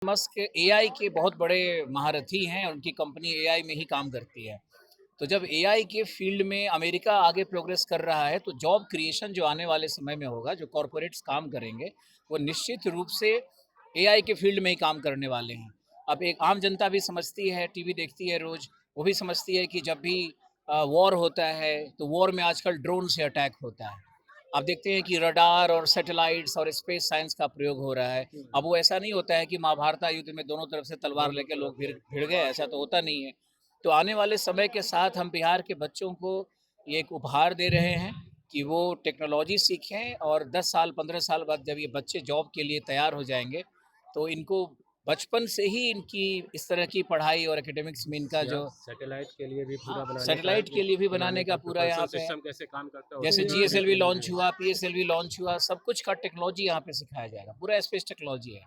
Musk AI के बहुत बड़े महारथी हैं और उनकी कंपनी एआई में ही काम करती है। तो जब एआई के फील्ड में अमेरिका आगे प्रोग्रेस कर रहा है तो जॉब क्रिएशन जो आने वाले समय में होगा, जो कॉरपोरेट्स काम करेंगे, वो निश्चित रूप से एआई के फील्ड में ही काम करने वाले हैं। अब एक आम जनता भी समझती है, टीवी देखती है रोज़, वो भी समझती है कि जब भी वॉर होता है तो वॉर में आजकल ड्रोन से अटैक होता है। आप देखते हैं कि रडार और सैटेलाइट्स और स्पेस साइंस का प्रयोग हो रहा है। अब वो ऐसा नहीं होता है कि महाभारत युद्ध में दोनों तरफ से तलवार लेके लोग भिड़ भिड़ गए, ऐसा तो होता नहीं है। तो आने वाले समय के साथ हम बिहार के बच्चों को ये एक उपहार दे रहे हैं कि वो टेक्नोलॉजी सीखें और 10 साल 15 साल बाद जब ये बच्चे जॉब के लिए तैयार हो जाएंगे तो इनको बचपन से ही इनकी इस तरह की पढ़ाई और एकेडमिक्स में इनका जो सैटेलाइट के लिए भी पूरा सैटेलाइट के लिए भी बनाने का पूरा यहाँ पे सिस्टम कैसे काम करता है जैसे उसकी भी जीएसएलवी ट्रेनिंग लॉन्च मिलेगी। हुआ, पीएसएलवी लॉन्च हुआ, सब कुछ का टेक्नोलॉजी यहाँ पे सिखाया जाएगा, पूरा स्पेस टेक्नोलॉजी है।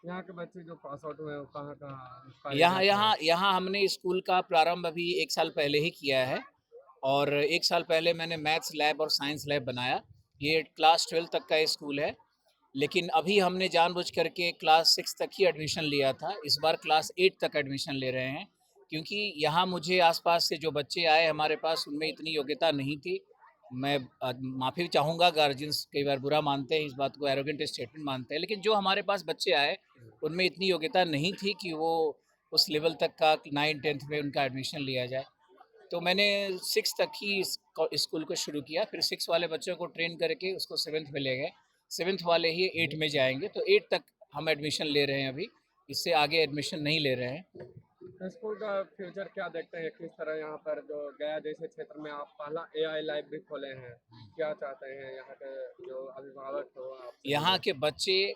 यहाँ के बच्चे जो पास आउट हुए हैं वो कहाँ कहाँ उसका यहाँ रिजल्ट है। यहाँ यहाँ हमने स्कूल का प्रारंभ अभी 1 साल पहले ही किया है और 1 साल पहले मैंने मैथ्स लैब और साइंस लैब बनाया। ये क्लास 12 तक का स्कूल है, लेकिन अभी हमने जानबूझ करके क्लास 6 तक ही एडमिशन लिया था। इस बार क्लास 8 तक एडमिशन ले रहे हैं, क्योंकि यहाँ मुझे आस-पास से जो बच्चे आए हमारे पास उनमें इतनी योग्यता नहीं थी। मैं माफ़ी चाहूँगा, गार्जियंस कई बार बुरा मानते हैं, इस बात को एरोगेंट स्टेटमेंट मानते हैं, लेकिन जो हमारे पास बच्चे आए उनमें इतनी योग्यता नहीं थी कि वो उस लेवल तक का 9-10th में उनका एडमिशन लिया जाए। तो मैंने 6 तक ही स्कूल को शुरू किया, फिर 6 वाले बच्चों को ट्रेन करके उसको 7th में ले गए। 7th वाले ही 8 में जाएंगे, तो 8 तक हम एडमिशन ले रहे हैं अभी, इससे आगे एडमिशन नहीं ले रहे हैं। स्कूल का फ्यूचर क्या देखते हैं, किस तरह यहाँ पर जो गया जैसे क्षेत्र में आप पहला एआई लैब भी खोले हैं, क्या चाहते हैं यहाँ के जो अभिभावक हो आपसे यहाँ मिले। के बच्चे,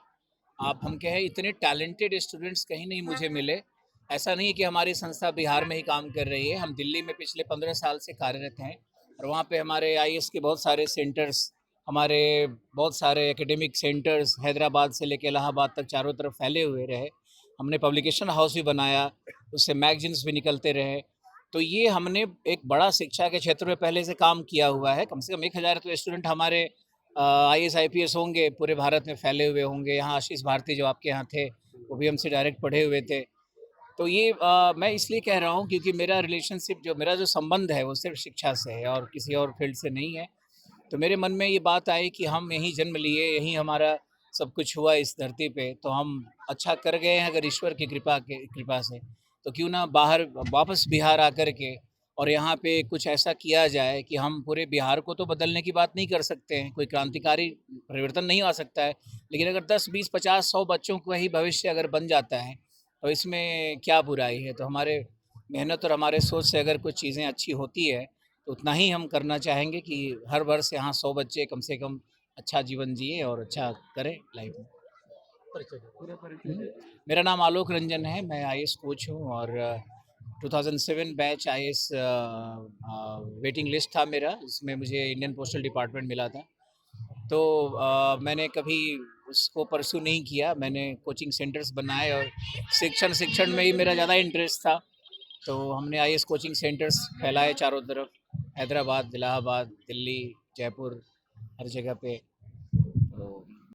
आप हम कहें, इतने टैलेंटेड स्टूडेंट्स कहीं नहीं मुझे मिले। ऐसा नहीं है कि हमारी संस्था बिहार में ही काम कर रही है, हम दिल्ली में पिछले 15 साल से कार्यरत हैं और वहाँ पे हमारे आईएएस के बहुत सारे सेंटर्स, हमारे बहुत सारे एकेडमिक सेंटर्स हैदराबाद से लेकर इलाहाबाद तक चारों तरफ फैले हुए रहे। हमने पब्लिकेशन हाउस भी बनाया, उससे मैगजीन्स भी निकलते रहे। तो ये हमने एक बड़ा शिक्षा के क्षेत्र में पहले से काम किया हुआ है। कम से कम 1000 तो स्टूडेंट हमारे आईएएस आईपीएस होंगे, पूरे भारत में फैले हुए होंगे। यहाँ आशीष भारती जो आपके यहाँ थे, वो भी हमसे डायरेक्ट पढ़े हुए थे। तो ये मैं इसलिए कह रहा हूँ क्योंकि मेरा रिलेशनशिप, जो मेरा जो संबंध है, वो सिर्फ शिक्षा से है और किसी और फील्ड से नहीं है। तो मेरे मन में ये बात आई कि हम यहीं जन्म लिए, यहीं हमारा सब कुछ हुआ इस धरती पे, तो हम अच्छा कर गए हैं अगर ईश्वर की कृपा से, तो क्यों ना बाहर वापस बिहार आकर के और यहाँ पे कुछ ऐसा किया जाए कि हम पूरे बिहार को तो बदलने की बात नहीं कर सकते हैं, कोई क्रांतिकारी परिवर्तन नहीं आ सकता है, लेकिन अगर 10, 20, 50, 100 बच्चों का ही भविष्य अगर बन जाता है तो इसमें क्या बुराई है। तो हमारे मेहनत और हमारे सोच से अगर कुछ चीज़ें अच्छी होती है तो उतना ही हम करना चाहेंगे कि हर वर्ष यहाँ 100 बच्चे कम से कम अच्छा जीवन जिए और अच्छा करें लाइफ में। पूरे परिचय हम्म, दे। मेरा नाम आलोक रंजन है, मैं आईएएस कोच हूँ और 2007 बैच आईएएस वेटिंग लिस्ट था मेरा, इसमें मुझे इंडियन पोस्टल डिपार्टमेंट मिला था। तो मैंने कभी उसको परस्यू नहीं किया, मैंने कोचिंग सेंटर्स बनाए और शिक्षण शिक्षण में ही मेरा ज़्यादा इंटरेस्ट था। तो हमने आईएएस कोचिंग सेंटर्स फैलाए चारों तरफ, हैदराबाद, इलाहाबाद, दिल्ली, जयपुर, हर जगह पे।